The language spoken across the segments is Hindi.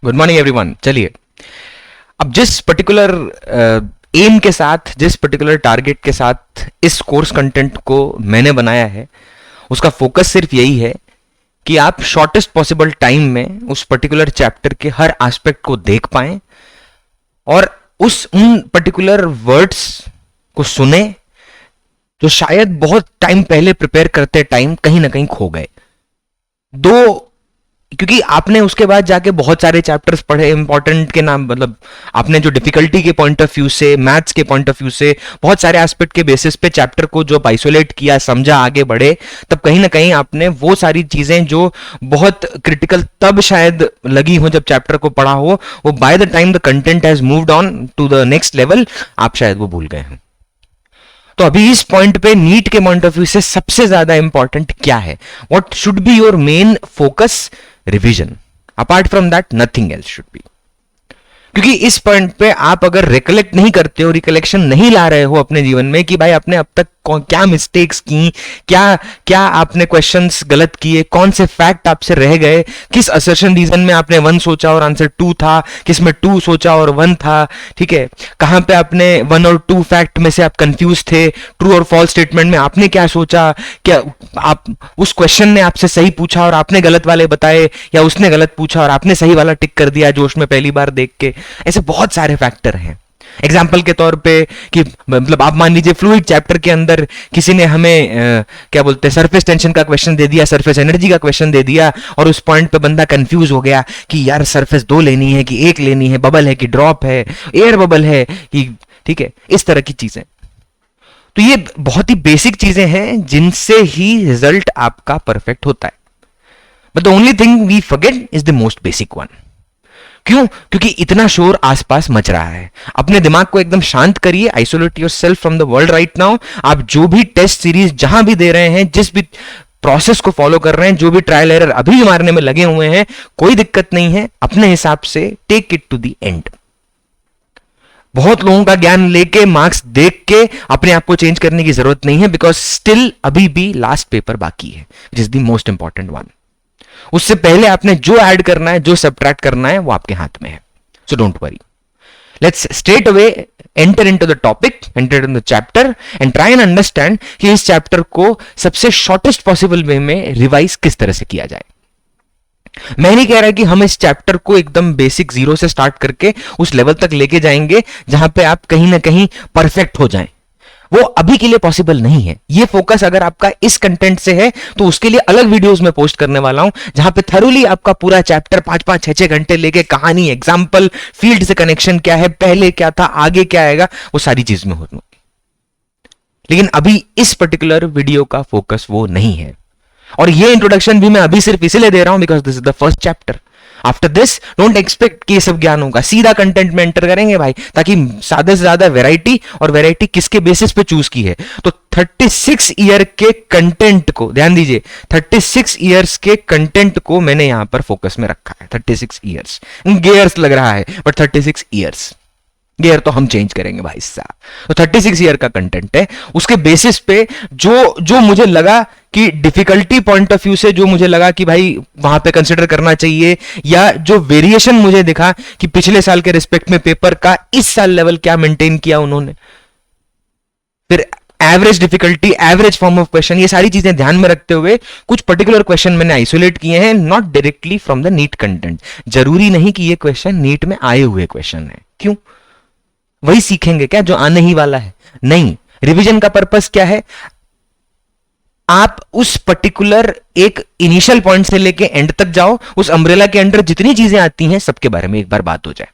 Good morning everyone. चलिए, अब जिस पर्टिकुलर एम के साथ, जिस पर्टिकुलर टारगेट के साथ इस कोर्स कंटेंट को मैंने बनाया है, उसका फोकस सिर्फ यही है कि आप शॉर्टेस्ट पॉसिबल टाइम में उस पर्टिकुलर चैप्टर के हर एस्पेक्ट को देख पाएं और उन पर्टिकुलर वर्ड्स को सुने जो शायद बहुत टाइम पहले प्रिपेयर करते टाइम कहीं ना कहीं खो गए। क्योंकि आपने उसके बाद जाके बहुत सारे चैप्टर्स पढ़े इंपॉर्टेंट के नाम, मतलब आपने जो डिफिकल्टी के पॉइंट ऑफ व्यू से, मैथ्स के पॉइंट ऑफ व्यू से, बहुत सारे एस्पेक्ट के बेसिस पे चैप्टर को जो आइसोलेट किया, समझा, आगे बढ़े, तब कहीं ना कहीं आपने वो सारी चीजें जो बहुत क्रिटिकल तब शायद लगी हो जब चैप्टर को पढ़ा हो, वो by the time the content has moved on to the next level, आप शायद वो भूल गए हैं। तो अभी इस पॉइंट पे नीट के पॉइंट ऑफ व्यू से सबसे ज्यादा इंपॉर्टेंट क्या है? What should be your main focus? Revision. Apart from that nothing else should be. क्योंकि इस पॉइंट पे आप अगर रिकलेक्ट नहीं करते हो, रिकलेक्शन नहीं ला रहे हो अपने जीवन में कि भाई आपने अब तक क्या मिस्टेक्स की, क्या आपने क्वेश्चंस गलत किए, कौन से फैक्ट आपसे रह गए, किस असर्शन रीजन में आपने 1 सोचा और आंसर 2 था, किस में 2 सोचा और 1 था, ठीक है, कहां पे आपने 1 और 2 फैक्ट में से आप कंफ्यूज थे, ट्रू और फॉल्स स्टेटमेंट में आपने क्या सोचा, क्या आप उस क्वेश्चन ने आपसे सही पूछा और आपने गलत वाले बताए, या उसने गलत पूछा और आपने सही वाला टिक कर दिया जोश में पहली बार देख के। ऐसे बहुत सारे फैक्टर हैं। एग्जाम्पल के तौर पे कि मतलब आप मान लीजिए फ्लूइड चैप्टर के अंदर किसी ने हमें क्या बोलते हैं, सरफेस टेंशन का क्वेश्चन दे दिया, सरफेस एनर्जी का क्वेश्चन दे दिया, और उस पॉइंट पे बंदा कंफ्यूज हो गया कि यार सरफेस 2 लेनी है कि 1 लेनी है, बबल है कि ड्रॉप है, एयर बबल है कि, ठीक है, इस तरह की चीजें। तो ये बहुत ही बेसिक चीजें हैं जिनसे ही रिजल्ट आपका परफेक्ट होता है। But the only thing we forget is the most basic one. क्यों? क्योंकि इतना शोर आसपास मच रहा है। अपने दिमाग को एकदम शांत करिए, isolate yourself from the world right now. आप जो भी टेस्ट सीरीज जहां भी दे रहे हैं, जिस भी प्रोसेस को फॉलो कर रहे हैं, जो भी ट्रायल एरर अभी भी मारने में लगे हुए हैं, कोई दिक्कत नहीं है। अपने हिसाब से take it to the end. बहुत लोगों का ज्ञान लेके, मार्क्स देख के अपने आप को चेंज करने की जरूरत नहीं है, बिकॉज स्टिल अभी भी लास्ट पेपर बाकी है, which is the most important one. उससे पहले आपने जो ऐड करना है, जो सब्ट्रैक्ट करना है, वो आपके हाथ में है। So don't worry, let's straight away enter into the topic, enter in the chapter and try and understand कि इस चैप्टर को सबसे शॉर्टेस्ट पॉसिबल वे में रिवाइज किस तरह से किया जाए। मैं नहीं कह रहा कि हम इस चैप्टर को एकदम बेसिक 0 से स्टार्ट करके उस लेवल तक लेके जाएंगे जहां पे आप कहीं ना कहीं परफेक्ट हो जाएं। वो अभी के लिए पॉसिबल नहीं है। ये फोकस अगर आपका इस कंटेंट से है तो उसके लिए अलग वीडियोस में पोस्ट करने वाला हूं, जहां पे थरोली आपका पूरा चैप्टर 5-5, 6-6 घंटे लेके कहानी, एग्जाम्पल, फील्ड से कनेक्शन क्या है, पहले क्या था, आगे क्या आएगा, वो सारी चीज में होगी। लेकिन अभी इस पर्टिकुलर वीडियो का फोकस वो नहीं है। और ये इंट्रोडक्शन भी मैं अभी सिर्फ इसलिए दे रहा हूं because this is the first chapter. After this don't expect कि ये सब ज्ञान होगा, सीधा कंटेंट में एंटर करेंगे भाई, ताकि ज्यादा से ज्यादा वैरायटी, और वैरायटी किसके बेसिस पे चूज की है, तो 36 ईयर के कंटेंट को ध्यान दीजिए। 36 ईयर्स के कंटेंट को मैंने यहां पर फोकस में रखा है। 36 ईयर्स, गियर्स लग रहा है बट 36 ईयर्स, गियर तो हम चेंज करेंगे भाई साहब। तो 36 ईयर का कंटेंट है। उसके बेसिस पे जो मुझे लगा कि डिफिकल्टी पॉइंट ऑफ व्यू से जो मुझे लगा कि भाई वहां पे कंसिडर करना चाहिए, या जो वेरिएशन मुझे दिखा कि पिछले साल के रिस्पेक्ट में पेपर का इस साल लेवल क्या मेंटेन किया उन्होंने, फिर average difficulty, average form of question, ये सारी चीजें ध्यान में रखते हुए कुछ पर्टिकुलर क्वेश्चन मैंने आइसोलेट किए हैं, not directly from the NEET content. जरूरी नहीं कि ये क्वेश्चन नीट में आए हुए क्वेश्चन है। क्यों? वही सीखेंगे क्या जो आने ही वाला है? नहीं। रिवीजन का पर्पस क्या है? आप उस पर्टिकुलर एक इनिशियल पॉइंट से लेके एंड तक जाओ, उस अम्ब्रेला के अंडर जितनी चीजें आती हैं सबके बारे में एक बार बात हो जाए।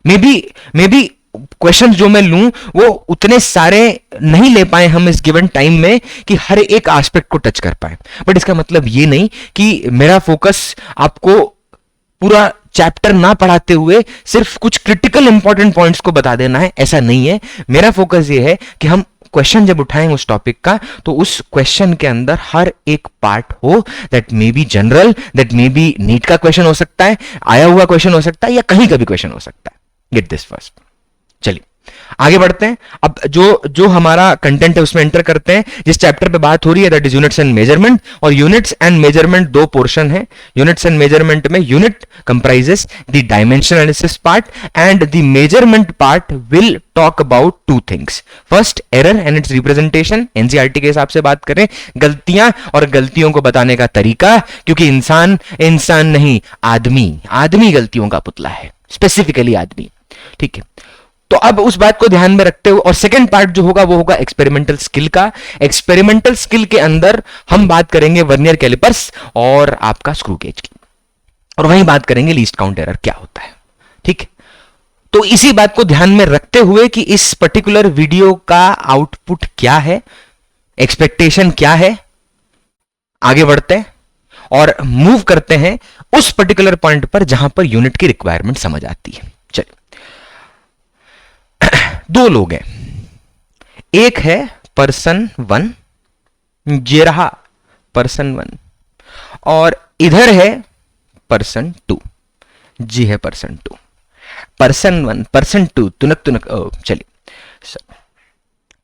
मे बी क्वेश्चन जो मैं लूं वो उतने सारे नहीं ले पाए हम इस गिवन टाइम में कि हर एक एस्पेक्ट को टच कर पाए, बट इसका मतलब ये नहीं कि मेरा फोकस आपको पूरा चैप्टर ना पढ़ाते हुए सिर्फ कुछ क्रिटिकल इंपॉर्टेंट पॉइंट्स को बता देना है, ऐसा नहीं है। मेरा फोकस ये है कि हम क्वेश्चन जब उठाएं उस टॉपिक का, तो उस क्वेश्चन के अंदर हर एक पार्ट हो that may be general, that may be NEET का क्वेश्चन हो सकता है, आया हुआ क्वेश्चन हो सकता है, या कहीं का भी क्वेश्चन हो सकता है। Get this first. चलिए, आगे बढ़ते हैं। अब जो हमारा कंटेंट है उसमें एंटर करते हैं। जिस चैप्टर पे बात हो रही है that is units and measurement, और यूनिट्स एंड मेजरमेंट दो पोर्शन है। यूनिट्स एंड मेजरमेंट में unit comprises the dimension analysis part and the measurement part will talk about two things. First, error and it's representation. NCERT के हिसाब से बात करें, गलतियां और गलतियों को बताने का तरीका, क्योंकि इंसान नहीं, आदमी गलतियों का पुतला है, स्पेसिफिकली आदमी। ठीक है, तो अब उस बात को ध्यान में रखते हुए, और सेकंड पार्ट जो होगा वो होगा एक्सपेरिमेंटल स्किल का। एक्सपेरिमेंटल स्किल के अंदर हम बात करेंगे वर्नियर कैलिपर्स और आपका स्क्रू गेज की, और वहीं बात करेंगे लीस्ट काउंट एरर क्या होता है। ठीक है, तो इसी बात को ध्यान में रखते हुए कि इस पर्टिकुलर वीडियो का आउटपुट क्या है, एक्सपेक्टेशन क्या है, आगे बढ़ते हैं और मूव करते हैं उस पर्टिकुलर पॉइंट पर जहां पर यूनिट की रिक्वायरमेंट समझ आती है। चलिए, दो लोग हैं, एक है पर्सन 1, ये रहा पर्सन 1, और इधर है पर्सन 2, जी है पर्सन 2। पर्सन 1 पर्सन 2 तुनक तुनक, चलिए,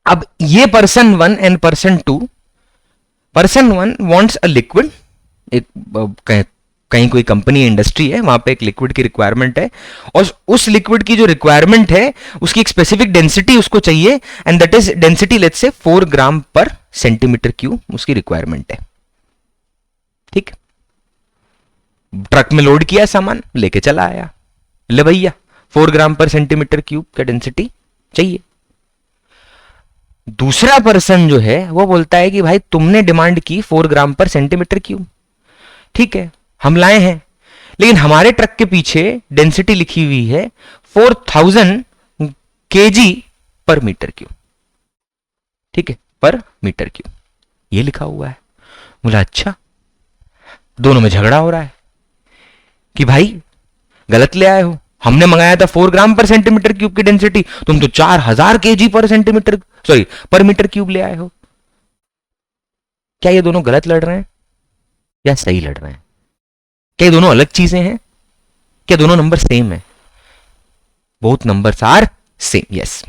अब ये person 1 and person 2, person 1 wants a liquid, एक कहीं कोई कंपनी इंडस्ट्री है, वहां पे एक लिक्विड की रिक्वायरमेंट है, और उस लिक्विड की जो रिक्वायरमेंट है उसकी एक स्पेसिफिक डेंसिटी उसको चाहिए, and that is density let's say 4 gram per centimetre cube उसकी रिक्वायरमेंट है। ठीक, ट्रक में लोड किया सामान, लेके चला आया, ले भैया 4 ग्राम पर सेंटीमीटर क्यूब का डेंसिटी चाहिए। दूसरा पर्सन जो है वो बोलता है कि भाई तुमने डिमांड की 4 ग्राम पर सेंटीमीटर क्यूब, ठीक है, हम लाए हैं, लेकिन हमारे ट्रक के पीछे डेंसिटी लिखी हुई है 4000 केजी पर मीटर क्यूब। ठीक है, पर मीटर क्यूब ये लिखा हुआ है। बोला अच्छा, दोनों में झगड़ा हो रहा है कि भाई गलत ले आए हो, हमने मंगाया था 4 ग्राम पर सेंटीमीटर क्यूब की डेंसिटी, तुम तो 4000 केजी पर सेंटीमीटर सॉरी पर मीटर क्यूब ले आए हो। क्या ये दोनों गलत लड़ रहे हैं या सही लड़ रहे हैं? क्या ये दोनों अलग चीजें हैं? क्या दोनों नंबर सेम है? Both numbers are same, yes.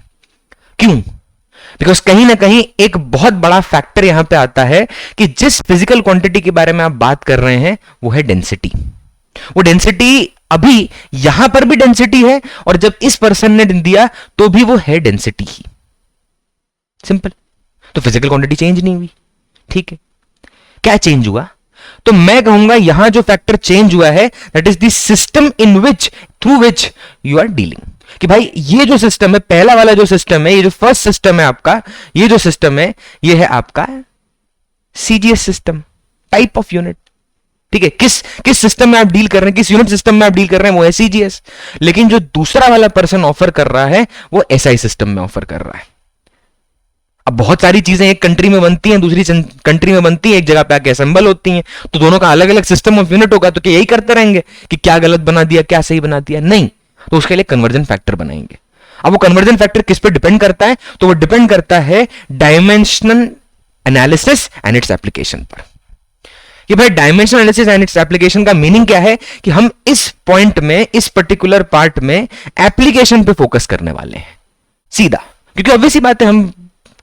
क्यों? बिकॉज कहीं ना कहीं एक बहुत बड़ा फैक्टर यहां पे आता है कि जिस फिजिकल क्वांटिटी के बारे में आप बात कर रहे हैं वो है डेंसिटी। वो डेंसिटी अभी यहां पर भी डेंसिटी है, और जब इस पर्सन ने दिया तो भी वो है डेंसिटी ही, सिंपल। तो फिजिकल क्वांटिटी चेंज नहीं हुई। ठीक है, क्या चेंज हुआ? तो मैं कहूंगा यहां जो फैक्टर चेंज हुआ है that is the system in which through which you are dealing. कि भाई ये जो सिस्टम है, पहला वाला जो सिस्टम है, ये जो फर्स्ट सिस्टम है आपका, ये जो सिस्टम है ये है आपका CGS system, type of unit. ठीक है, किस सिस्टम में आप डील कर रहे हैं, किस यूनिट सिस्टम में आप डील कर रहे हैं, वो है सीजीएस। लेकिन जो दूसरा वाला पर्सन ऑफर कर रहा है वो एसआई सिस्टम में ऑफर कर रहा है। अब बहुत सारी चीजें एक कंट्री में बनती हैं, दूसरी कंट्री में बनती है, एक जगह पे आके असेंबल होती हैं, तो दोनों का अलग अलग सिस्टम ऑफ यूनिट होगा। तो क्या यही करते रहेंगे कि क्या गलत बना दिया, क्या सही बना दिया? नहीं, तो उसके लिए कन्वर्जन फैक्टर बनाएंगे। अब वो कन्वर्जन फैक्टर किस पे डिपेंड करता है? तो वो डिपेंड करता है dimensional analysis and its application पर। कि भाई dimensional analysis and its application का मीनिंग क्या है कि हम इस पॉइंट में, इस पर्टिकुलर पार्ट में एप्लीकेशन पे फोकस करने वाले हैं सीधा, क्योंकि ऑब्वियस ही बात है हम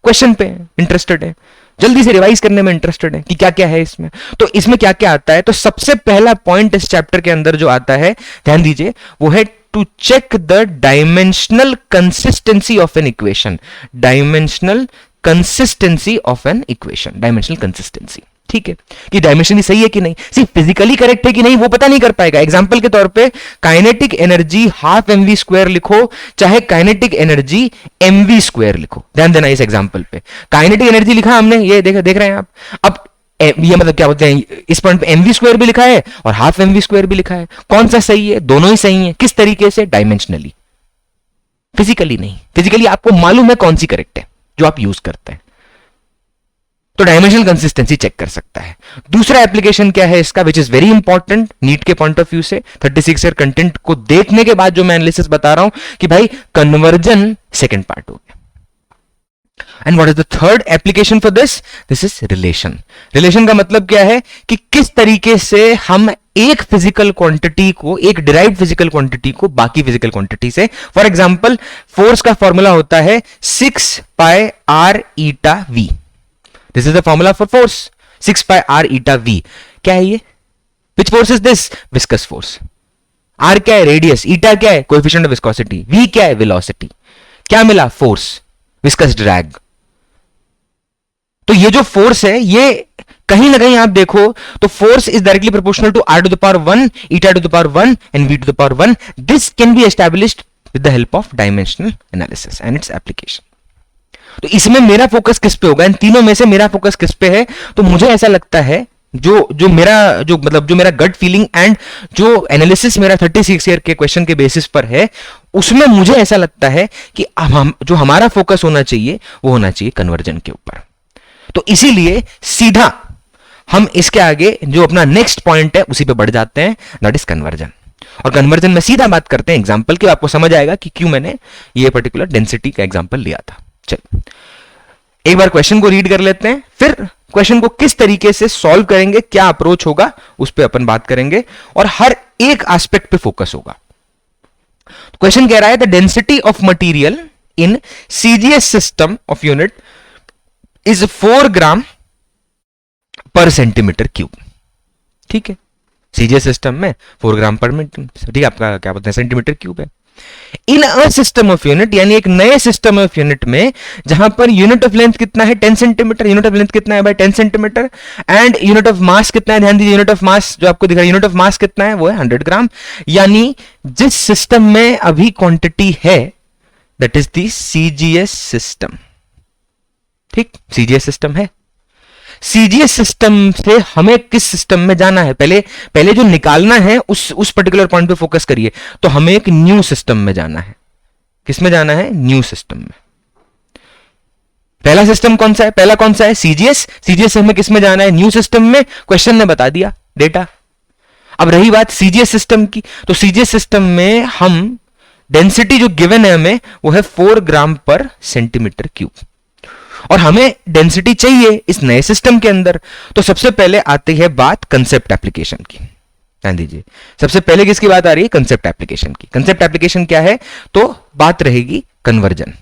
क्वेश्चन पे इंटरेस्टेड है, जल्दी से रिवाइज करने में इंटरेस्टेड है कि क्या क्या है इसमें। तो इसमें क्या क्या आता है? तो सबसे पहला पॉइंट इस चैप्टर के अंदर जो आता है, ध्यान दीजिए, वो है to check the dimensional consistency of an equation. Dimensional consistency of an equation, dimensional consistency. ठीक है, कि डायमेंशन सही है कि नहीं, सिर्फ फिजिकली करेक्ट है कि नहीं वो पता नहीं कर पाएगा। एग्जांपल के तौर पे kinetic energy half mv square लिखो, चाहे काइनेटिक एनर्जी mv स्क्वायर लिखो। ध्यान देना इस एग्जांपल पे, काइनेटिक एनर्जी लिखा हमने, ये देख रहे हैं आप। अब ये मतलब क्या बोलते हैं, इस पॉइंट पे mv स्क्वायर भी लिखा है और हाफ mv स्क्वायर भी लिखा है। कौन सा सही है? दोनों ही सही है। किस तरीके से? डायमेंशनली, फिजिकली नहीं। फिजिकली आपको मालूम है कौन सी करेक्ट है जो आप यूज करते हैं, तो डायमेंशनल कंसिस्टेंसी चेक कर सकता है। दूसरा एप्लीकेशन क्या है इसका, which is very important NEET के पॉइंट ऑफ व्यू से, 36 ईयर कंटेंट को देखने के बाद जो मैं एनालिसिस बता रहा हूं कि भाई कन्वर्जन सेकंड पार्ट हो गया। And what is the third application for this? This is relation. Relation का मतलब क्या है कि किस तरीके से हम एक फिजिकल क्वांटिटी को, एक डिराइव्ड फिजिकल क्वांटिटी को बाकी फिजिकल क्वांटिटी से, फॉर एग्जांपल फोर्स का फॉर्मूला होता है 6 pi r eta v. This is the formula for force, 6 pi r eta v. क्या है ये? Which force is this? Viscous force. R क्या है? रेडियस. ईटा क्या है? Coefficient of viscosity. वी क्या है? वेलोसिटी. क्या मिला? Force, viscous drag. तो ये जो फोर्स है, ये कहीं ना कहीं आप देखो तो force is directly proportional to R to the power 1, eta to the power 1 and V to the power 1. This can be established with the help of dimensional analysis and its application. तो इसमें मेरा फोकस किस पे होगा? इन तीनों में से मेरा फोकस किस पे है? तो मुझे ऐसा लगता है जो मेरा गट फीलिंग एंड जो एनालिसिस मेरा 36 ईयर के क्वेश्चन के बेसिस पर है, उसमें मुझे ऐसा लगता है कि जो हमारा फोकस होना चाहिए वो होना चाहिए कन्वर्जन के ऊपर. तो इसीलिए सीधा हम इसके आगे जो अपना नेक्स्ट पॉइंट है उसी पे बढ़ जाते हैं, दैट इज कन्वर्जन. और कन्वर्जन में सीधा बात करते हैं एग्जांपल की, आपको समझ आएगा कि क्यों मैंने ये पर्टिकुलर डेंसिटी का एग्जांपल लिया था. चलिए एक बार क्वेश्चन को रीड कर लेते हैं, फिर क्वेश्चन को किस तरीके से सॉल्व करेंगे, क्या अप्रोच होगा, उस पर अपन बात करेंगे और हर एक एस्पेक्ट पे फोकस होगा. क्वेश्चन कह रहा है the density of material in CGS system of unit is 4 gram per centimetre cube. ठीक है, सीजीएस सिस्टम में 4 ग्राम पर मीटर, ठीक है, आपका क्या बोलते हैं, सेंटीमीटर क्यूब है. इन अ सिस्टम ऑफ यूनिट, यानी एक नए सिस्टम ऑफ यूनिट में जहां पर यूनिट ऑफ लेंथ कितना है 10 सेंटीमीटर, यूनिट ऑफ लेंथ कितना है भाई 10 centimetre, and unit of mass कितना है, ध्यान दीजिए, यूनिट ऑफ मास जो आपको दिख रहा है, यूनिट ऑफ मास कितना है, वो है 100 ग्राम. यानी जिस सिस्टम में अभी क्वांटिटी है that is the CGS system. ठीक, सीजीएस सिस्टम है. सीजीएस सिस्टम से हमें किस सिस्टम में जाना है, पहले जो निकालना है उस पर्टिकुलर पॉइंट पे फोकस करिए. तो हमें एक न्यू सिस्टम में जाना है. किस में जाना है? न्यू सिस्टम में. पहला सिस्टम कौन सा है? पहला कौन सा है? सीजीएस. सीजीएस से हमें किस में जाना है? न्यू सिस्टम में. क्वेश्चन ने बता दिया, डेटा. अब रही बात सीजीएस सिस्टम की, तो सीजीएस सिस्टम में हम डेंसिटी जो गिवन है हमें वो है 4 ग्राम पर सेंटीमीटर क्यूब, और हमें डेंसिटी चाहिए इस नए सिस्टम के अंदर. तो सबसे पहले आती है बात कंसेप्ट एप्लीकेशन की. ध्यान दीजिए, सबसे पहले किसकी बात आ रही है? कंसेप्ट एप्लीकेशन की. कंसेप्ट एप्लीकेशन क्या है? तो बात रहेगी कन्वर्जन.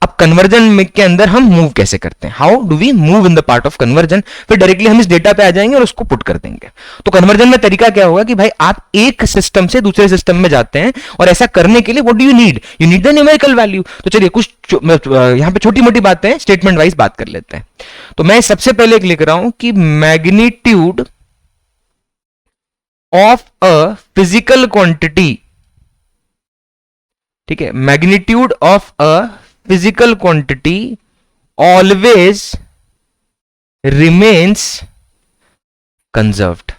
अब कन्वर्जन में के अंदर हम मूव कैसे करते हैं, how do we move in the part of conversion. फिर डायरेक्टली हम इस डेटा पे आ जाएंगे और उसको पुट कर देंगे. तो कन्वर्जन में तरीका क्या होगा कि भाई आप एक सिस्टम से दूसरे सिस्टम में जाते हैं, और ऐसा करने के लिए what do you need? You need the numerical value. तो चलिए कुछ यहां पे छोटी मोटी बातें स्टेटमेंट वाइज बात कर लेते हैं. तो मैं सबसे पहले एक लिख रहा हूं कि magnitude of a physical quantity, ठीक है, magnitude of a physical quantity always remains conserved.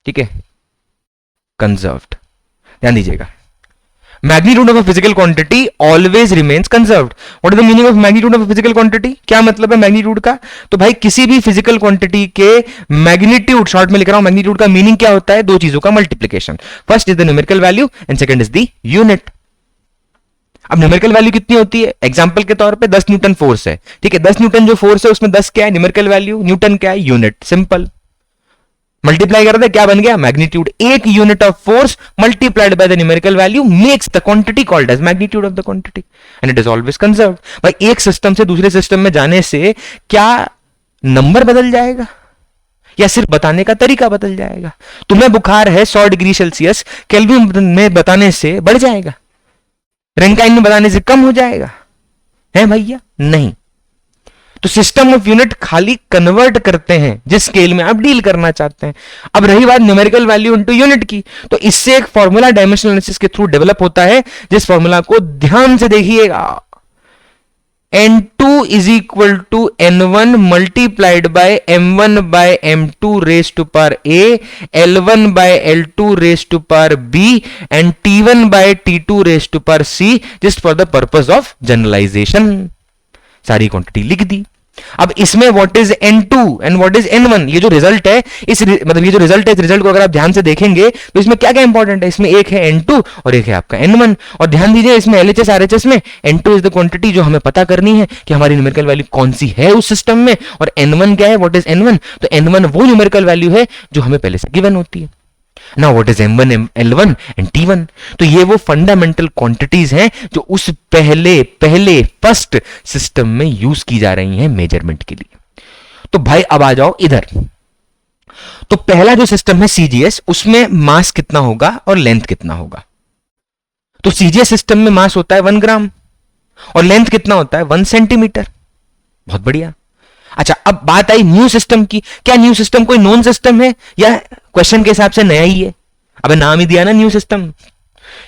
ठीक है, conserved. ध्यान दीजिएगा, magnitude of a physical quantity always remains conserved. What is the meaning of magnitude of a physical quantity? क्या मतलब है magnitude का? तो भाई किसी भी physical quantity के magnitude, शॉर्ट में लिख रहा हूं, magnitude का meaning क्या होता है? दो चीजों का multiplication. First is the numerical value and second is the unit. अब न्यूमेरिकल वैल्यू कितनी होती है? एग्जांपल के तौर पे 10 न्यूटन फोर्स है, ठीक है, 10 न्यूटन जो फोर्स है उसमें 10 क्या है? Numerical value. न्यूटन क्या है? यूनिट. सिंपल. मल्टीप्लाई कर दे, क्या बन गया? मैग्नीट्यूड. एक unit of force multiplied by the numerical value makes the quantity called as magnitude of the quantity and it is always conserved. भाई एक सिस्टम से दूसरे सिस्टम में जाने से क्या नंबर बदल जाएगा या सिर्फ बताने का तरीका बदल जाएगा? तुम्हें बुखार है 100 डिग्री सेल्सियस, केल्विन में बताने से बढ़ जाएगा, रैंकाइन में बताने से कम हो जाएगा? है भैया? नहीं. तो सिस्टम ऑफ यूनिट खाली कन्वर्ट करते हैं जिस स्केल में आप डील करना चाहते हैं. अब रही बात न्यूमेरिकल वैल्यू इनटू यूनिट की, तो इससे एक फॉर्मूला डायमेंशनल एनालिसिस के थ्रू डेवलप होता है, जिस फॉर्मूला को ध्यान से देखिएगा. n2 is equal to n1 multiplied by m1 by m2 raised to power a, l1 by l2 raised to power b and t1 by t2 raised to power c, just for the purpose of generalization. सारी क्वांटिटी लिख दी. अब इसमें what is N2 and what is N1, ये जो रिजल्ट है मतलब ये जो रिजल्ट है, इस रिजल्ट को अगर आप ध्यान से देखेंगे तो इसमें क्या क्या इंपॉर्टेंट है, इसमें एक है N2 और एक है आपका N1। और ध्यान दीजिए इसमें LHS RHS में N2 इज द क्वांटिटी जो हमें पता करनी है कि हमारी न्यूमेरिकल वैल्यू कौन सी है उस सिस्टम में, और N1 क्या है, व्हाट इज N1, तो N1 वो न्यूमेरिकल वैल्यू है जो हमें पहले से गिवन होती है। Now what is M1, L1 and T1? तो ये वो फंडामेंटल क्वांटिटीज हैं जो उस पहले फर्स्ट सिस्टम में यूज की जा रही हैं मेजरमेंट के लिए। तो भाई अब आ जाओ इधर। तो पहला जो सिस्टम है CGS, उसमें मास कितना होगा और लेंथ कितना होगा। तो CGS सिस्टम में मास होता है 1 ग्राम और लेंथ कितना होता है 1 सेंटीमीटर। बहुत बढ़िया। अच्छा, अब बात आई न्यू सिस्टम की। क्या न्यू सिस्टम कोई नोन सिस्टम है या क्वेश्चन के हिसाब से नया ही है? अबे नाम ही दिया ना न्यू सिस्टम,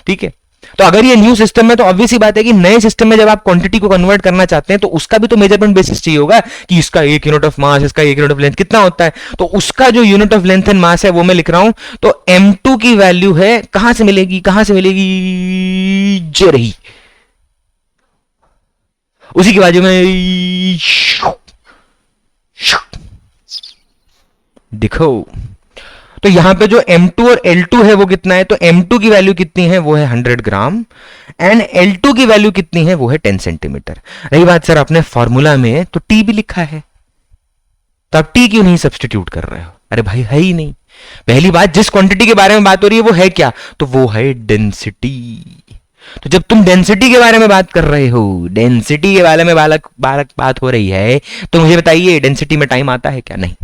ठीक है। तो अगर ये न्यू सिस्टम है तो ऑब्वियस ही बात है कि नए सिस्टम में जब आप क्वांटिटी को कन्वर्ट करना चाहते हैं तो उसका भी तो मेजरमेंट बेसिस चाहिए होगा कि इसका 1 यूनिट ऑफ मास, इसका 1 यूनिट ऑफ लेंथ कितना होता है। तो उसका जो unit of length and mass है वो मैं लिख रहा हूं। तो M2 की वैल्यू है, कहां से मिलेगी, जे रही उसी की बाजू में देखो। तो यहां पे जो M2 और L2 है वो कितना है, तो M2 की वैल्यू कितनी है, वो है 100 ग्राम एंड L2 की वैल्यू कितनी है, वो है 10 सेंटीमीटर। रही बात सर अपने फॉर्मूला में तो T भी लिखा है, तो आप T क्यों नहीं सब्स्टिट्यूट कर रहे हो? अरे भाई है ही नहीं। पहली बात, जिस क्वांटिटी के बारे में बात हो रही है वो है क्या, तो वो है डेंसिटी। तो जब तुम डेंसिटी के बारे में बात कर रहे हो, डेंसिटी के बारे में बात हो रही है, तो मुझे बताइए डेंसिटी में टाइम आता है क्या? नहीं।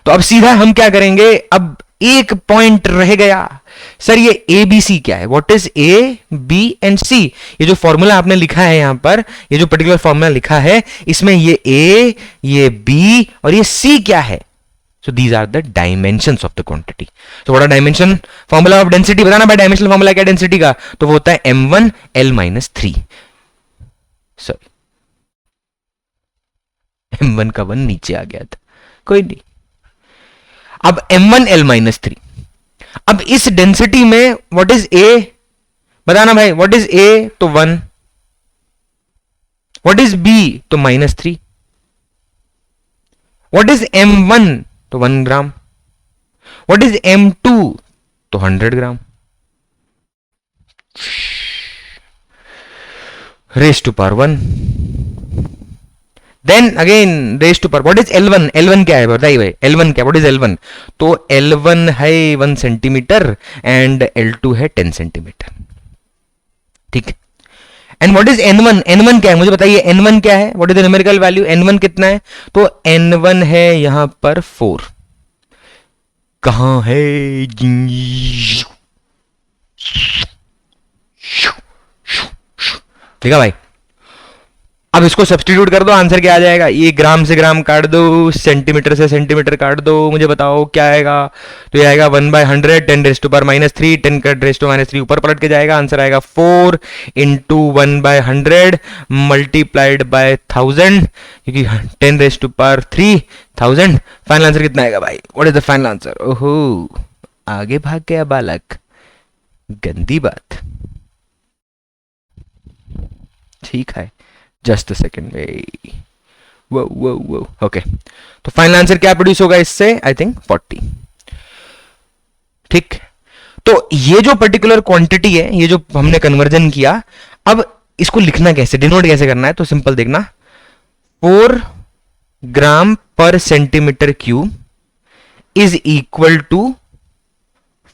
तो अब सीधा हम क्या करेंगे, अब एक पॉइंट रह गया सर, ये ए बी सी क्या है, what is A B and C. ये जो फॉर्मूला आपने लिखा है यहां पर, ये जो पर्टिकुलर फॉर्मूला लिखा है, इसमें ये ए, ये बी और ये सी क्या है। So these are the dimensions of the quantity. So what are dimension? Formula of density बताना भाई, डायमेंशनल फॉर्मूला क्या डेंसिटी का, तो वो होता है m1 l minus 3। Sorry m1 का 1 नीचे आ गया था, कोई नहीं। अब m1 l minus 3, अब इस डेंसिटी में व्हाट इज a बताना भाई, व्हाट इज a तो 1, व्हाट इज b तो -3, व्हाट इज m1 तो 1 ग्राम, व्हाट इज M2 तो 100 gram, raise to power 1, then again raise to power, what is L1, L1 क्या है बताइए भाई, L1 क्या, व्हाट इज L1, तो L1 है 1 सेंटीमीटर एंड L2 है 10 सेंटीमीटर, ठीक है। And what is N1, N1 क्या है मुझे बताइए, N1 क्या है, what is the numerical value, N1 कितना है, तो N1 है यहां पर 4। कहां है, ठीक है भाई। अब इसको सब्स्टिट्यूट कर दो, आंसर क्या आ जाएगा, ये ग्राम से ग्राम काट दो, सेंटीमीटर से सेंटीमीटर काट दो, मुझे बताओ क्या आएगा। तो ये आएगा 1/100, 10 रेज़ टू पावर -3, 10 का रेज़ टू -3 ऊपर पलट के जाएगा, आंसर आएगा 4 इंटू 1/100 मल्टीप्लाइड बाय 1000, क्योंकि 10 raise to power 3000। Final answer कितना आएगा भाई, what is the final answer. ओहो, आगे भाग गया बालक, गंदी बात। ठीक है, जस्ट अ सेकेंड भाई, वो ओके। तो फाइनल आंसर क्या प्रोड्यूस होगा इससे, आई थिंक 40, ठीक। तो ये जो पर्टिकुलर क्वांटिटी है, ये जो हमने कन्वर्जन किया, अब इसको लिखना कैसे, डिनोट कैसे करना है, तो सिंपल देखना, 4 gram per centimetre cube is equal to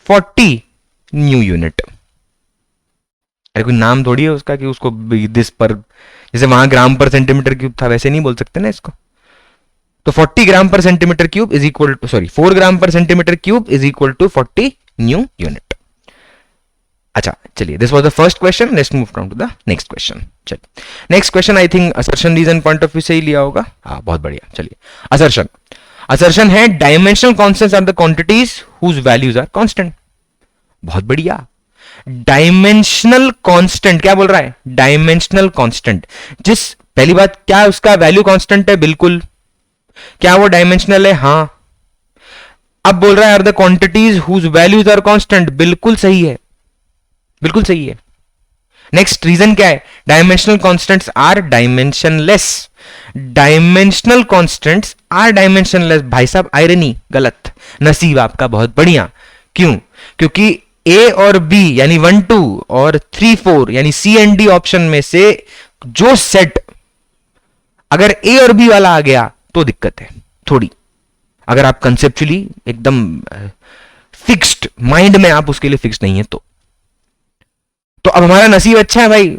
40 new unit. अरे कोई नाम थोड़ी है उसका कि उसको दिस पर, जैसे वहां ग्राम पर सेंटीमीटर क्यूब था वैसे नहीं बोल सकते ना इसको। तो 40 gram per centimetre cube is equal to, sorry 4 gram per centimetre cube is equal to 40 new unit. अच्छा चलिए, this was the first question, let's move down to the next question. चलिए next question I think assertion reason point of view से ही लिया होगा, हाँ बहुत बढ़िया। चलिए असर्शन है dimensional constants are the quantities whose values are constant. बहुत बढ़िया, डायमेंशनल कांस्टेंट क्या बोल रहा है, डायमेंशनल कांस्टेंट। जिस पहली बात, क्या उसका वैल्यू कांस्टेंट है, बिल्कुल। क्या वो डायमेंशनल है, हां। अब बोल रहा है are the quantities whose values are constant, बिल्कुल सही है, बिल्कुल सही है। नेक्स्ट रीजन क्या है? Dimensional constants are dimensionless. Dimensional constants are dimensionless. भाई साहब आयरनी, गलत। नसीब आपका बहुत बढ़िया। क्यों? क्योंकि ए और बी यानी 1 2 और 3 4 यानी सी एंड डी ऑप्शन में से जो सेट अगर ए और बी वाला आ गया तो दिक्कत है थोड़ी। अगर आप कंसेप्चुअली एकदम फिक्स्ड माइंड में आप उसके लिए फिक्स नहीं है तो अब हमारा नसीब अच्छा है भाई,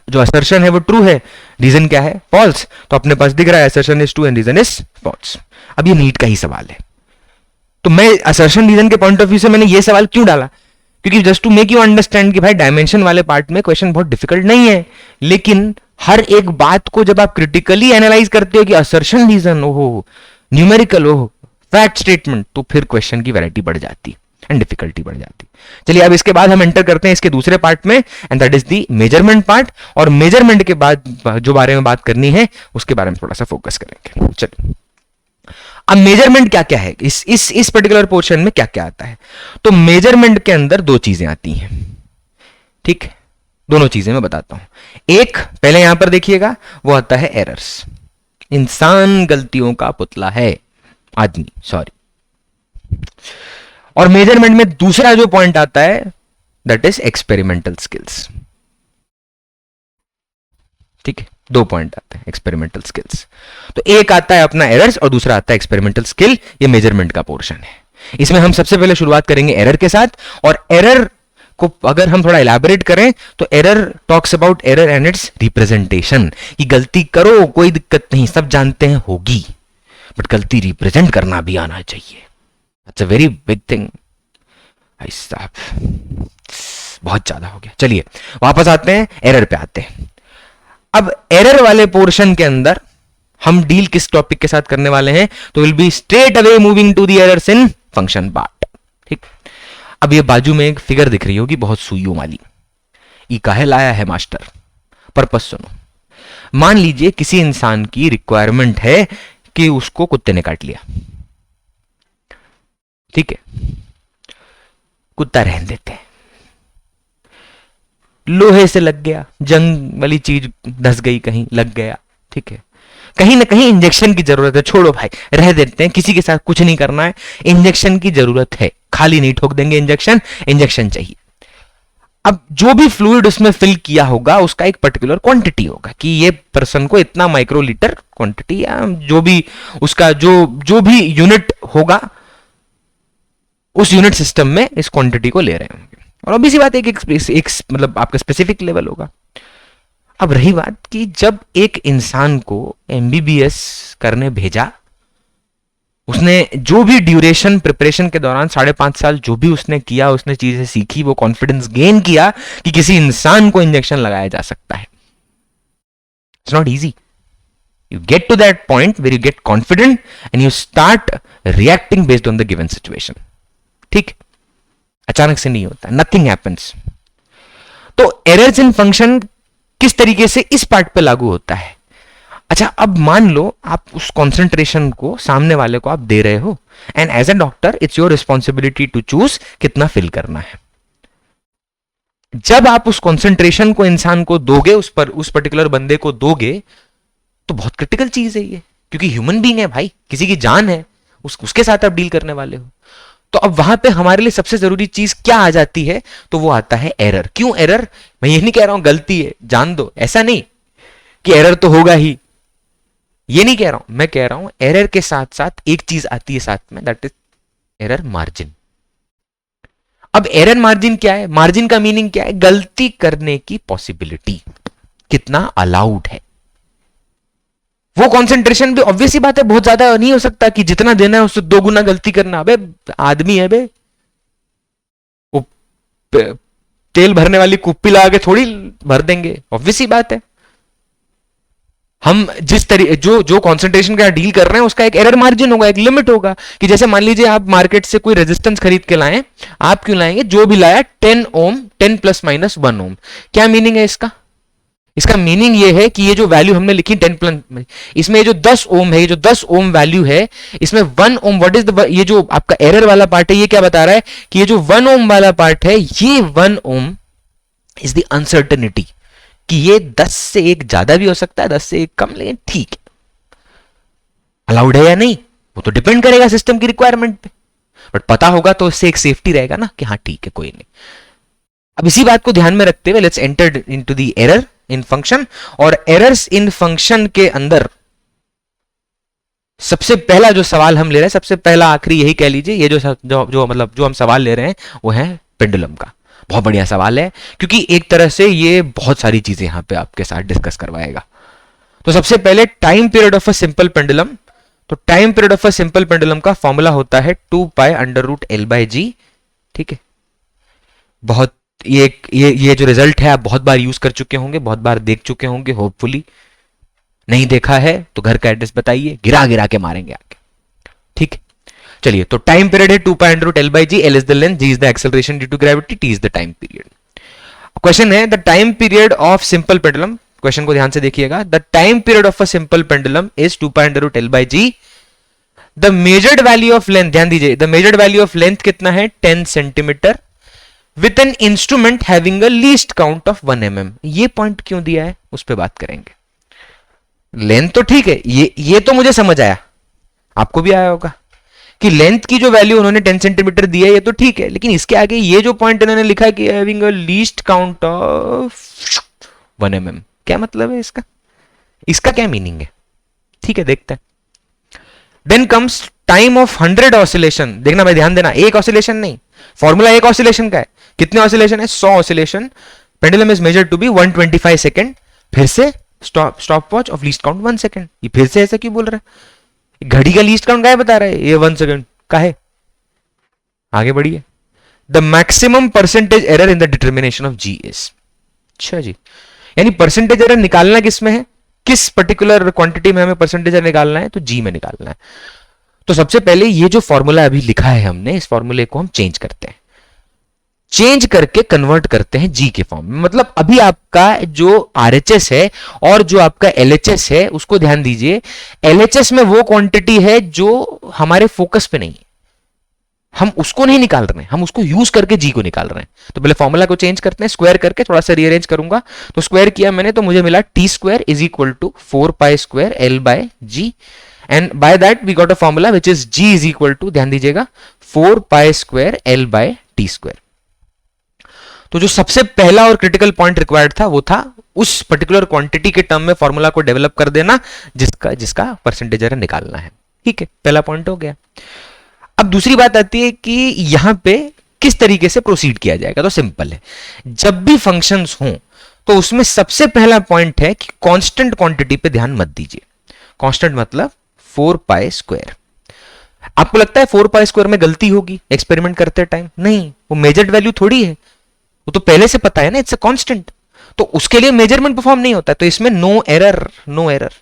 जो असर्शन है वो ट्रू है, रीजन क्या है? फॉल्स। तो अपने पास दिख रहा है assertion is true and reason is false. अब ये नीट का ही सवाल है, तो मैं असर्शन रीजन के पॉइंट ऑफ व्यू से मैंने ये सवाल क्यों डाला? क्योंकि just to make you understand कि भाई डायमेंशन वाले पार्ट में क्वेश्चन बहुत डिफिकल्ट नहीं है, लेकिन हर एक बात को जब आप क्रिटिकली एनालाइज करते हो कि असर्शन रीजन, ओहो, न्यूमेरिकल, ओहो, फैक्ट स्टेटमेंट, तो फिर क्वेश्चन की वैरायटी बढ़ जाती एंड डिफिकल्टी बढ़ जाती। चलिए अब इसके बाद हम एंटर करते हैं इसके दूसरे पार्ट में, and that is the measurement part. और मेजरमेंट के बाद जो बारे में बात करनी है उसके बारे में थोड़ा सा फोकस करेंगे। चलिए अब मेजरमेंट क्या क्या है, इस पर्टिकुलर पोर्शन में क्या क्या आता है? तो मेजरमेंट के अंदर दो चीजें आती हैं, ठीक है? दोनों चीजें मैं बताता हूं। एक पहले यहां पर देखिएगा, वो आता है एरर्स। इंसान गलतियों का पुतला है, आदमी, सॉरी। और मेजरमेंट में दूसरा जो पॉइंट आता है दैट इज एक्सपेरिमेंटल स्किल्स, ठीक है? दो पॉइंट आते हैं एक्सपेरिमेंटल स्किल्स। तो एक आता है अपना एरर्स और दूसरा आता है एक्सपेरिमेंटल स्किल। ये मेजरमेंट का पोर्शन है। इसमें हम सबसे पहले शुरुआत करेंगे एरर के साथ, और एरर को अगर हम थोड़ा इलैबोरेट करें तो error talks about error and it's representation. कि गलती करो, कोई दिक्कत नहीं, सब जानते हैं होगी, बट गलती रिप्रेजेंट करना भी आना चाहिए। That's a very big thing भाई साहब, बहुत ज्यादा हो गया। चलिए वापस आते हैं, एरर पे आते हैं। अब एरर वाले पोर्शन के अंदर हम डील किस टॉपिक के साथ करने वाले हैं? तो will be straight away moving to the errors in function part, ठीक? अब ये बाजू में एक फिगर दिख रही होगी बहुत सुइयों वाली, ई काहे लाया है मास्टर? पर्पस सुनो। मान लीजिए किसी इंसान की रिक्वायरमेंट है कि उसको कुत्ते ने काट लिया, ठीक है? कुत्ता रहने देते हैं, लोहे से लग गया, जंग वाली चीज धस गई, कहीं लग गया, ठीक है? कहीं ना कहीं इंजेक्शन की जरूरत है, छोड़ो भाई, रह देते हैं, किसी के साथ कुछ नहीं करना है, इंजेक्शन की जरूरत है, खाली नहीं ठोक देंगे, इंजेक्शन, इंजेक्शन चाहिए। अब जो भी फ्लूइड उसमें फिल किया होगा उसका एक पर्टिकुलर क्वांटिटी होगा कि ये पर्सन को इतना माइक्रोलीटर क्वांटिटी, या जो भी उसका जो भी यूनिट होगा उस यूनिट सिस्टम में इस क्वांटिटी को ले रहे होंगे। और अभी सी बात है एक मतलब आपका स्पेसिफिक लेवल होगा। अब रही बात कि जब एक इंसान को एमबीबीएस करने भेजा, उसने जो भी ड्यूरेशन प्रिपरेशन के दौरान 5.5 साल जो भी उसने किया, उसने चीजें सीखी, वो कॉन्फिडेंस गेन किया कि किसी इंसान को इंजेक्शन लगाया जा सकता है। It's not easy. You get to that point where you get confident and you start reacting based on the given situation. ठीक? अचानक से नहीं होता, nothing happens. तो errors in function किस तरीके से इस पार्ट पे लागू होता है? अच्छा, अब मान लो आप उस कंसंट्रेशन को सामने वाले को आप दे रहे हो, and as a doctor it's your responsibility to choose कितना फिल करना है। जब आप उस कंसंट्रेशन को इंसान को दोगे, उस पर्टिकुलर बंदे को दोगे, तो बहुत क्रिटिकल चीज है ये, क्योंकि ह्यूमन बीइंग है भाई, किसी की जान है, उसके साथ आप डील करने वाले हो। तो अब वहां पे हमारे लिए सबसे जरूरी चीज क्या आ जाती है? तो वो आता है एरर। क्यों एरर? मैं ये नहीं कह रहा हूं गलती है, जान दो, ऐसा नहीं कि एरर तो होगा ही, ये नहीं कह रहा हूं। मैं कह रहा हूं एरर के साथ साथ एक चीज आती है साथ में, दैट इज एरर मार्जिन। अब एरर मार्जिन क्या है? मार्जिन का मीनिंग क्या है? गलती करने की पॉसिबिलिटी, कितना अलाउड है। वो कंसंट्रेशन भी ऑब्वियस ही बात है बहुत ज्यादा नहीं हो सकता कि जितना देना है उससे 2 गुना गलती करना। अबे आदमी है बे, वो तेल भरने वाली कुप्पी लगा के थोड़ी भर देंगे, ऑब्वियस ही बात है। हम जिस तरीके जो कंसंट्रेशन का डील कर रहे हैं उसका एक एरर मार्जिन होगा, एक लिमिट होगा। कि जैसे मान लीजिए आप मार्केट से कोई रेजिस्टेंस खरीद के लाएं, आप क्यों लाएंगे? जो भी लाया 10 ओम, 10 + -1 ओम। क्या मीनिंग है इसका? इसका मीनिंग ये है कि ये जो वैल्यू हमने लिखी 10+, इसमें ये जो 10 ओम है, ये जो 10 ओम वैल्यू है, इसमें 1 ओम, व्हाट इज द, ये जो आपका एरर वाला पार्ट है, ये क्या बता रहा है कि ये जो 1 ओम वाला पार्ट है, ये 1 ओम इज द अनसर्टेनिटी कि ये 10 से 1 ज्यादा भी हो सकता है, 10 से 1 कम, लेकिन ठीक है, अलाउड है या नहीं वो तो डिपेंड करेगा सिस्टम की रिक्वायरमेंट पे, बट पता होगा तो इससे एक सेफ्टी रहेगा ना कि हाँ ठीक है कोई नहीं। अब इसी बात को ध्यान में रखते हुए let's enter into the error in function. और एरर्स इन फंक्शन के अंदर सबसे पहला जो सवाल हम ले रहे हैं, सबसे पहला आखिरी यही कह लीजिए, ये जो मतलब जो हम सवाल ले रहे हैं वो है पेंडुलम का। बहुत बढ़िया सवाल है क्योंकि एक तरह से ये बहुत सारी चीजें यहां पे आपके साथ डिस्कस करवाएगा। तो सबसे पहले time period of a simple pendulum. तो time period of a simple pendulum का फॉर्मूला होता है 2 pi under root L by g. ठीक है, बहुत ये जो रिजल्ट है आप बहुत बार यूज कर चुके होंगे, बहुत बार देख चुके होंगे, होपफुली। नहीं देखा है तो घर का एड्रेस बताइए, गिरा गिरा के मारेंगे आगे। ठीक है, चलिए, तो टाइम पीरियड है 2 pi under root L by g, L is the length, g is the acceleration due to gravity, T is the time period. Question है the time period of simple pendulum. Question को ध्यान से देखिएगा। The time period of a simple pendulum is 2 pi under root L by g. The measured value of length, ध्यान दीजिए, the measured value of length कितना है 10 centimetre with an instrument having a least count of 1 mm। ये पॉइंट क्यों दिया है उस पर बात करेंगे। लेंथ तो ठीक है, ये तो मुझे समझ आया, आपको भी आया होगा कि लेंथ की जो वैल्यू उन्होंने 10 सेंटीमीटर दी है ये तो ठीक है, लेकिन इसके आगे ये जो पॉइंट इन्होंने लिखा है कि having a least count of 1 mm, क्या मतलब है इसका, इसका क्या मीनिंग है? ठीक है, देखते हैं। Then comes time of 100 oscillation. देखना भाई, ध्यान देना, एक ऑसिलेशन नहीं, फॉर्मूला एक ऑसिलेशन का है। कितने ऑसिलेशन है? 100 oscillation. Pendulum is measured to be 125 second. फिर से stop watch of least count 1 second. ये फिर से ऐसा क्यों बोल रहा है? घड़ी का लीस्ट काउंट क्या बता रहा है? ये 1 सेकेंड का है। आगे बढ़िए। The maximum percentage error in the determination of g is. अच्छा जी, यानी परसेंटेज एरर निकालना किस में है, किस पर्टिकुलर क्वांटिटी में हमें परसेंटेज एरर निकालना है, तो जी में निकालना है। तो सबसे पहले ये जो फॉर्मूला अभी लिखा है हमने, इस फॉर्मूले को हम चेंज करते हैं, चेंज करके कन्वर्ट करते हैं जी के फॉर्म में। मतलब अभी आपका जो आरएचएस है और जो आपका एलएचएस है उसको ध्यान दीजिए। एलएचएस में वो क्वांटिटी है जो हमारे फोकस पे नहीं है, हम उसको नहीं निकाल रहे हैं, हम उसको यूज करके जी को निकाल रहे हैं। तो पहले फॉर्मूला को चेंज करते हैं, स्क्वायर करके थोड़ा सा रीअरेंज करूंगा। तो स्क्वायर किया मैंने तो मुझे मिला T square is equal to 4 pi square L by g, and by that we got a formula which is g is equal to, ध्यान दीजिएगा, 4 pi square L by T square. तो जो सबसे पहला और क्रिटिकल पॉइंट रिक्वायर्ड था वो था उस पर्टिकुलर क्वांटिटी के टर्म में फॉर्मूला को डेवलप कर देना जिसका परसेंटेज एरर निकालना है। ठीक है, पहला पॉइंट हो गया। अब दूसरी बात आती है कि यहां पे किस तरीके से प्रोसीड किया जाएगा। तो सिंपल है, जब भी फंक्शंस हों तो उसमें सबसे पहला पॉइंट है कि कांस्टेंट क्वांटिटी पे ध्यान मत दीजिए। कांस्टेंट मतलब 4 पाई स्क्वायर। आपको लगता है 4 पाई स्क्वायर में गलती होगी एक्सपेरिमेंट करते टाइम? नहीं, वो मेजर्ड वैल्यू थोड़ी है, वो तो पहले से पता है ना, इट्स अ कांस्टेंट, तो उसके लिए मेजरमेंट परफॉर्म नहीं होता। तो इसमें नो एरर, नो एरर।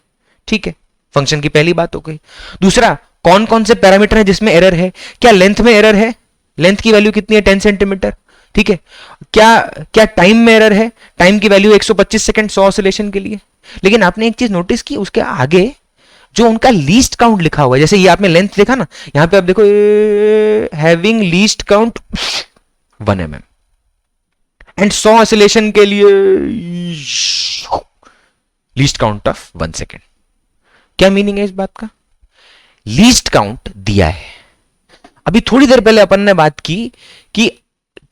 ठीक है, फंक्शन की पहली बात हो गई। दूसरा, कौन कौन से पैरामीटर है जिसमें एरर है? क्या लेंथ में एरर है? लेंथ की वैल्यू कितनी है? 10 सेंटीमीटर। ठीक है, क्या टाइम में एरर है? टाइम की वैल्यू 125 सेकंड 100 ऑसिलेशन के लिए। लेकिन आपने एक चीज नोटिस की, उसके आगे जो उनका लीस्ट काउंट लिखा हुआ है, जैसे ये आपने लेंथ देखा ना, यहां पे आप देखो having least count 1 mm and 100 oscillation के लिए लीस्ट काउंट ऑफ 1 सेकेंड। क्या मीनिंग है इस बात का? लीस्ट काउंट दिया है। अभी थोड़ी देर पहले अपन ने बात की कि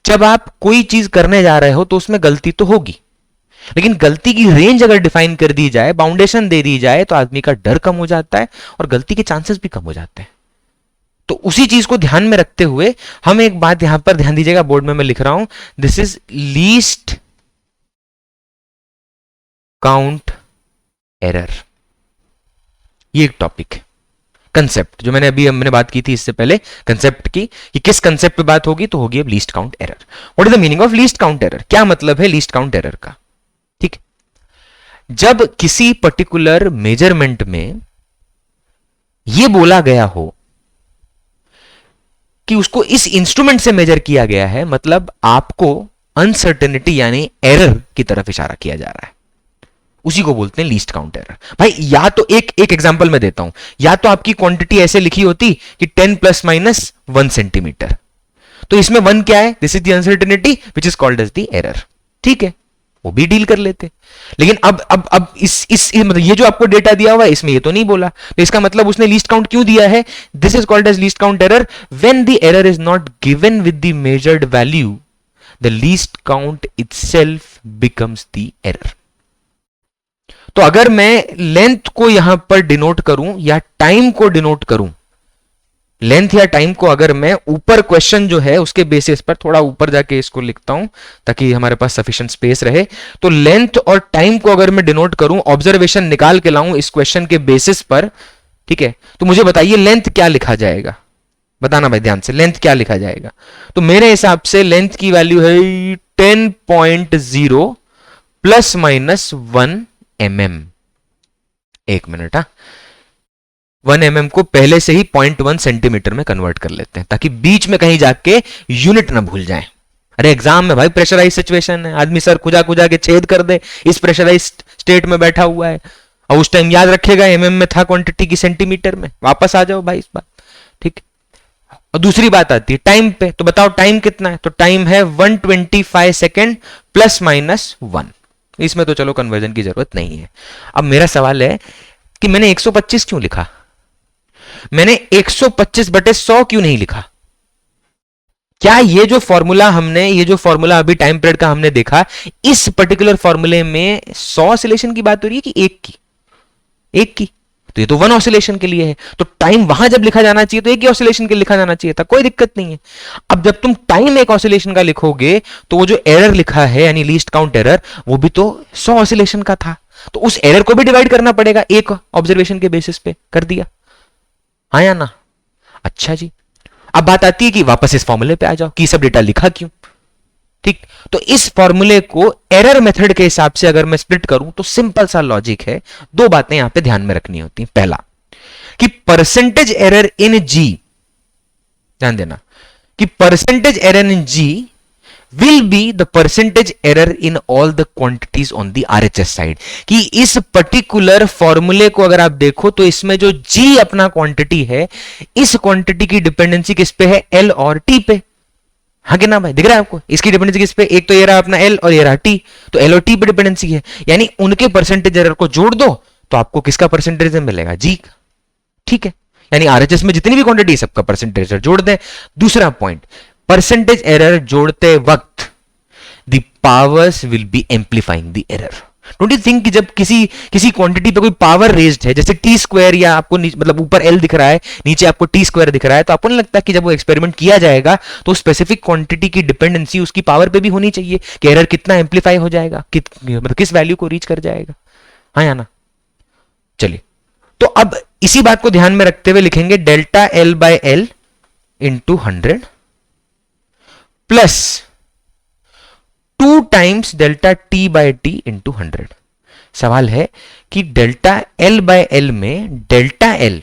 जब आप कोई चीज करने जा रहे हो तो उसमें गलती तो होगी, लेकिन गलती की रेंज अगर डिफाइन कर दी जाए, बाउंडेशन दे दी जाए, तो आदमी का डर कम हो जाता है और गलती के चांसेस भी कम हो जाते हैं। तो उसी चीज को ध्यान में रखते हुए हम एक बात यहां पर ध्यान दीजिएगा, बोर्ड में मैं लिख रहा हूं, this is least count error. ये एक टॉपिक है, कंसेप्ट जो मैंने बात की थी इससे पहले, कंसेप्ट की कि किस कंसेप्ट पे बात होगी, तो होगी अब least count error. What is the meaning of least count error? क्या मतलब है लीस्ट काउंट एरर का? ठीक, जब किसी पर्टिकुलर मेजरमेंट में यह बोला गया हो कि उसको इस इंस्ट्रूमेंट से मेजर किया गया है, मतलब आपको अनसर्टेनिटी यानी एरर की तरफ इशारा किया जा रहा है, उसी को बोलते हैं लीस्ट काउंट एरर। भाई या तो एक एग्जांपल मैं देता हूं, या तो आपकी क्वांटिटी ऐसे लिखी होती कि 10 प्लस माइनस 1 सेंटीमीटर, तो इसमें 1 क्या है? This is the uncertainty which is called as the error. ठीक है, वो भी डील कर लेते। लेकिन अब इस मतलब ये जो आपको डेटा दिया हुआ है इसमें ये तो नहीं बोला, तो इसका मतलब उसने लीस्ट काउंट क्यों दिया है? This is called as least count error. When the error is not given with the measured value, the least count itself becomes the error. तो अगर मैं लेंथ को यहां पर डिनोट करूं या टाइम को डिनोट करूं, लेंथ या टाइम को अगर मैं ऊपर क्वेश्चन जो है उसके बेसिस पर थोड़ा ऊपर जाके इसको लिखता हूं ताकि हमारे पास सफिशिएंट स्पेस रहे, तो लेंथ और टाइम को अगर मैं डिनोट करूं, ऑब्जर्वेशन निकाल के लाऊं इस क्वेश्चन के बेसिस पर, ठीक है, तो मुझे बताइए लेंथ क्या लिखा जाएगा? बताना भाई ध्यान से, लेंथ क्या लिखा जाएगा? तो मेरे हिसाब से लेंथ की वैल्यू है 10.0 प्लस माइनस 1 mm। एक मिनट, 1 mm को पहले से ही 0.1 सेंटीमीटर में कन्वर्ट कर लेते हैं ताकि बीच में कहीं जाके यूनिट ना भूल जाए। अरे एग्जाम में भाई प्रेशराइज सिचुएशन है, आदमी सर खुजा खुजा के छेद कर दे, इस प्रेशराइज स्टेट में बैठा हुआ है, और उस टाइम याद रखेगा mm में था क्वांटिटी की सेंटीमीटर में, वापस आ जाओ भाई इस बात, ठीक। और दूसरी बात आती है टाइम पे, तो बताओ टाइम कितना है? तो टाइम है 125 सेकेंड प्लस माइनस 1। इसमें तो चलो कन्वर्जन की जरूरत नहीं है। अब मेरा सवाल है कि मैंने 125 क्यों लिखा? मैंने 125 बटे 100 क्यों नहीं लिखा? क्या ये जो फॉर्मूला अभी टाइम पीरियड का हमने देखा, इस पर्टिकुलर फॉर्मूले में 100 ऑसिलेशन की बात हो रही है कि एक की? तो ये तो 1 ऑसिलेशन के लिए है, तो टाइम वहां जब लिखा जाना चाहिए तो एक ही ऑसिलेशन के लिखा जाना चाहिए था, कोई दिक्कत नहीं है। अब जब तुम टाइम एक ऑसिलेशन का लिखोगे तो वो जो एरर लिखा है यानी लीस्ट काउंट एरर, वो भी तो 100 ऑसिलेशन का था, तो उस एरर को भी डिवाइड करना पड़ेगा एक ऑब्जर्वेशन के बेसिस पे। कर दिया, हाँ या ना? अच्छा जी, अब बात आती है कि वापस इस फॉर्मूले पे आ जाओ कि सब डेटा लिखा क्यों, ठीक। तो इस फॉर्मूले को एरर मेथड के हिसाब से अगर मैं स्प्लिट करूं तो सिंपल सा लॉजिक है, दो बातें यहां पे ध्यान में रखनी होती हैं। पहला कि परसेंटेज एरर इन जी, ध्यान देना कि percentage error in g will be the percentage error in all the quantities on the RHS side। कि इस पर्टिकुलर फॉर्मूले को अगर आप देखो तो इसमें जो G अपना क्वांटिटी है, इस क्वांटिटी की डिपेंडेंसी किस पे है? L और T पे। हाँ कि ना भाई, दिख रहा है आपको? इसकी डिपेंडेंसी किस पे? एक तो ये रहा अपना L और ये रहा T, तो L और T पे डिपेंडेंसी है, यानी उनके परसेंटेज एरर को जोड़ दो तो आपको किसका परसेंटेज मिलेगा? G का, ठीक है। यानी RHS में जितनी भी क्वांटिटी सबका परसेंटेज एरर जोड़ दें। दूसरा पॉइंट, परसेंटेज एरर जोड़ते वक्त the powers will be amplifying the error. Don't you think कि जब किसी क्वांटिटी पे कोई पावर रेज्ड है, जैसे टी स्क्वायर, या आपको मतलब ऊपर एल दिख रहा है नीचे आपको टी स्क्वायर दिख रहा है, तो आपको नहीं लगता कि जब वो एक्सपेरिमेंट किया जाएगा तो स्पेसिफिक क्वांटिटी की डिपेंडेंसी उसकी पावर पे भी होनी चाहिए कि एरर कितना एम्पलीफाई हो जाएगा, मतलब किस वैल्यू को रीच कर जाएगा, हाँ या ना? चलिए, तो अब इसी बात को ध्यान में रखते हुए लिखेंगे delta L by L into 100 plus 2 times delta T by T into 100। सवाल है कि डेल्टा एल बाय एल में डेल्टा एल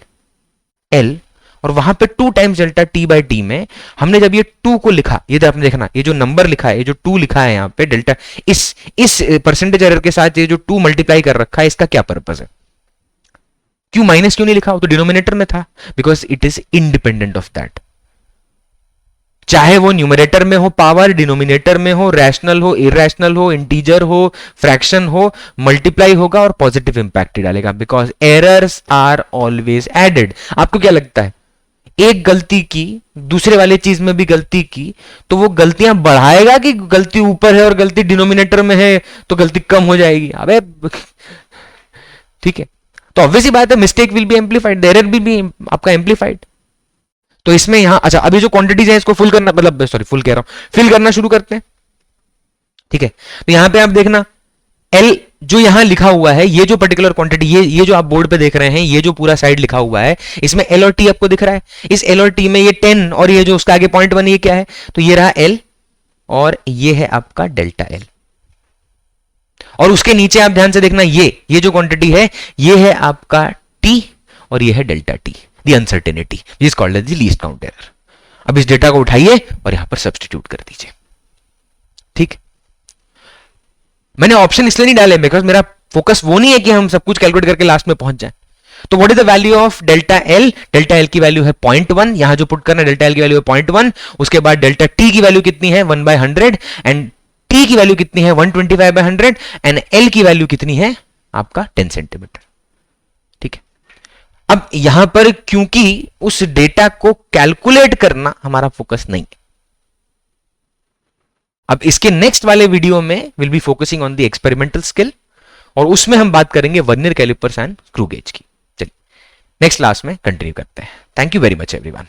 और वहां पे 2 times delta T by T में हमने जब ये 2 को लिखा, ये तो आपने देखना, ये जो नंबर लिखा है, ये जो 2 लिखा है यहां पे डेल्टा, इस परसेंटेज एरर के साथ ये जो 2 मल्टीप्लाई कर रखा है, इसका क्या पर्पस है? क्यों माइनस क्यों नहीं लिखा? वो तो डिनोमिनेटर में था, because it is independent of that. चाहे वो न्यूमरेटर में हो पावर, डिनोमिनेटर में हो, रैशनल हो, इरैशनल हो, इंटीजर हो, फ्रैक्शन हो, मल्टीप्लाई होगा और पॉजिटिव इंपैक्ट डालेगा, because errors are always added. आपको क्या लगता है, एक गलती की दूसरे वाले चीज में भी गलती की तो वो गलतियां बढ़ाएगा कि गलती ऊपर है और गलती डिनोमिनेटर में है तो गलती कम हो जाएगी? अबे ठीक है, तो ऑब्वियसली बात है mistake will be amplified, error will be आपका एम्पलीफाइड। तो इसमें यहां अच्छा, अभी जो क्वांटिटीज है इसको फुल करना, मतलब सॉरी फुल कह रहा हूं, फिल करना शुरू करते हैं, ठीक है। तो यहां पे आप देखना एल जो यहां लिखा हुआ है, ये जो पर्टिकुलर क्वांटिटी, ये जो आप बोर्ड पे देख रहे हैं, ये जो पूरा साइड लिखा हुआ है, इसमें एल और टी आपको दिख रहा है। इस एल और टी में ये 10 और ये जो उसका आगे 0.1 ये क्या है? तो ये रहा एल और ये है आपका डेल्टा एल, और उसके नीचे आप ध्यान से देखना, ये जो क्वांटिटी है ये है आपका टी और ये है delta T, the uncertainty is called as the least count error. अब इस डेटा को उठाइए और यहां पर सब्स्टिट्यूट कर दीजिए, ठीक। मैंने ऑप्शन इसलिए नहीं डाले बिकॉज मेरा फोकस वो नहीं है कि हम सब कुछ कैलकुलेट करके लास्ट में पहुंच जाए। तो what is the value of delta L? Delta L की वैल्यू है 0.1, यहां जो पुट करना है डेल्टा एल की वैल्यू है 0.1, उसके बाद डेल्टा टी की वैल्यू कितनी है? 1/100, एंड टी की वैल्यू कितनी है 125/100 एंड एल की वैल्यू कितनी है आपका 10 सेंटीमीटर। ठीक है, अब यहां पर क्योंकि उस डेटा को कैलकुलेट करना हमारा फोकस नहीं है, अब इसके नेक्स्ट वाले वीडियो में will be focusing on the experimental skill और उसमें हम बात करेंगे vernier callipers and screw gauge की। चलिए नेक्स्ट क्लास में कंटिन्यू करते हैं। Thank you very much everyone.